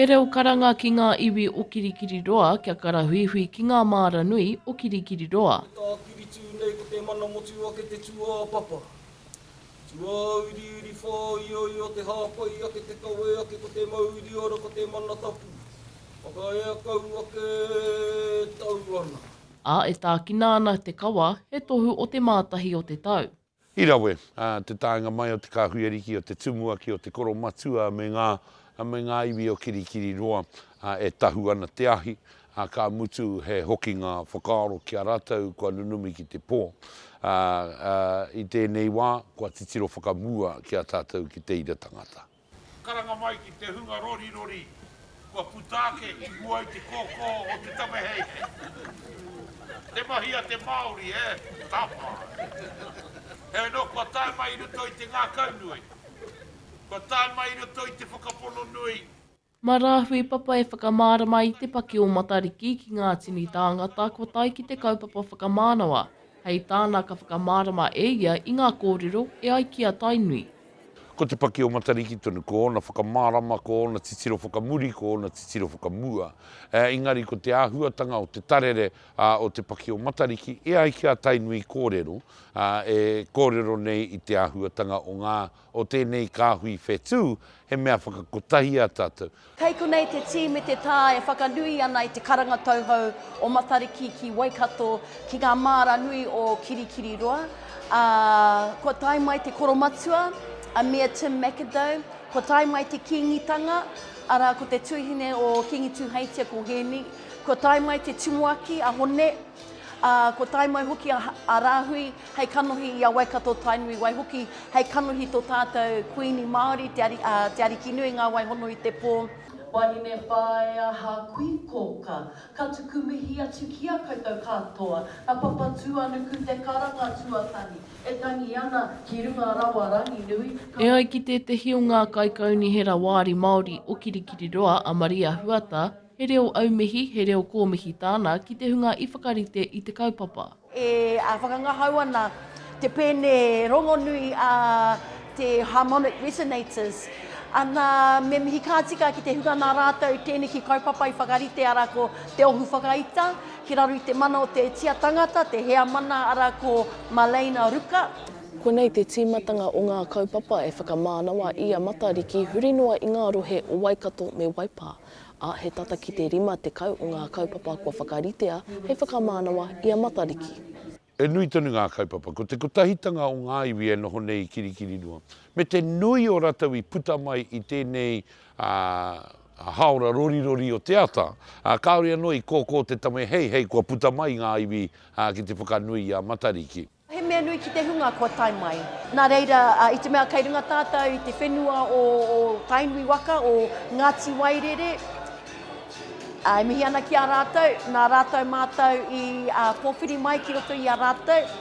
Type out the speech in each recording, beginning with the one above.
He reo karanga ki ngā iwi o Kirikiriroa kia kara huihui ki ngā maara nui o Kirikiriroa. Tā kiritū nei ko te mana motu ake te tua papa. Tua uri uri whai o te hāpai ake te kawe ake ko te mauri ora ko te mana tapu. Waka ea kau ake tau ana. A e tā kināna te kawa he tohu o te mātahi o te tau. I rawe, te tāinga mai o te kāhueriki o te tumuaki o te Koromatua me ngā iwi o Kirikiriroa e tahu ana te ahi. Ka mutu he hokinga whakaaro ki a rātou kua nunumi ki te pō. I tēnei wā, kua titiro whakamua ki a tātou ki te ira tangata. Karanga mai ki te hunga rori rori, kua putake i mua i te kōkō o te tamehei. Te mahi a te Māori, tapa. He no, kua tae mai ruto i te ngā kaunui. Kua tae mai ruto i te whakapono nui. Mā rāhui papa e whakamāra mai te paki o Matariki ki ngā tini tāngata kua tai ki te kaupapa whakamānawa. Hei tāna ka whakamārama e ia i ngā kōrero e ai ki a tainui. Ko te paki o Matariki tonu, ko ona whakamārama, ko ona titiro whakamuri, ko ona titiro whakamua. Engari ko te āhuatanga o te tarere o te paki o Matariki, e ai ki a tainui kōrero, e kōrero nei i te āhuatanga o tēnei kāhui whetū, he mea whakakotahi a tātou. Kei konei te tī me te tā e whakanui ana i te karanga tauhou o Matariki ki Waikato ki ngā maara nui o Kirikiriroa. Ko tai mai te Koromatua, a mea Tim McAdow, ko tai mai te Kiingitanga, ara ko te tuihine o Kiingitanga ko Heni, ko tai mai te Tumuaki a Hone, ko tai mai hoki a Rāhui, hei kanohi i a Waikato tainui, wai hoki hei kanohi tō tātou kuini Māori, te arikinui ngā waihono i te pō. Wahine whae aha kui kōka, ka tuku mihi atu ki a koutou katoa, na papatua nuku te karanga tuatani, e tangi ana ki runga rawa rangi nui. E ai ki te hi o ngā kaikauni hera wāri Māori o Kirikiriroa a Maria Huata, he reo aumihi, he reo kōmihi tāna ki te hunga i whakarite i te kaupapa. E whakangahau ana te pēne rongonui a te harmonic resonators, ana me mihi kātika ki te hunga nā rātou tēnei ki kaupapa i whakarite ara ko te ohu whakaita, ki raru i te mana o te tia tangata, te hea mana ara ko Malena Ruka. Ko nei te tīmatanga o ngā kaupapa e whakamānawa i a Matariki hurinua i ngā rohe o Waikato me Waipa. A he tata ki te rima te kau o ngā kaupapa kua whakaritea hei whakamānawa i a Matariki. E nui tonu ngā kaupapa, ko te kotahitanga o ngā iwi e noho nei Kirikiriroa. Me te nui o ratau i puta mai i tēnei haora rori o te ata, kaore anō i kōkō te tame hei kua puta mai ngā iwi ki te whakanui a Matariki. He mea nui ki te hunga kua tai mai. Nā reira, i te mea kei runga tātou i te whenua o tainui waka o Ngāti Wairere, e mihi ana ki a rātou, nā rātou mātou i kōwhiri mai ki roto i a rātou,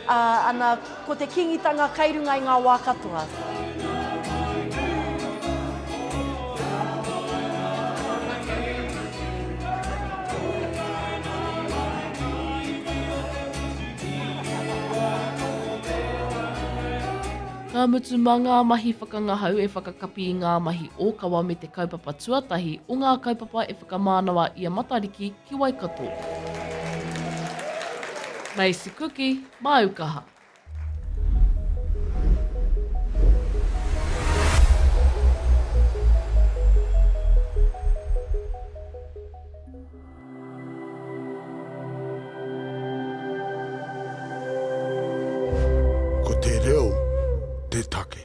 ana ko te Kiingitanga kei runga i ngā wā katoa. Ka mutu mā ngā mahi whakangahau e whakakapi i ngā mahi ōkawa me te kaupapa tuatahi o ngā kaupapa e whakamānawa i a Matariki ki Waikato. Macie Kuki, Aukaha. Ko te reo, te take.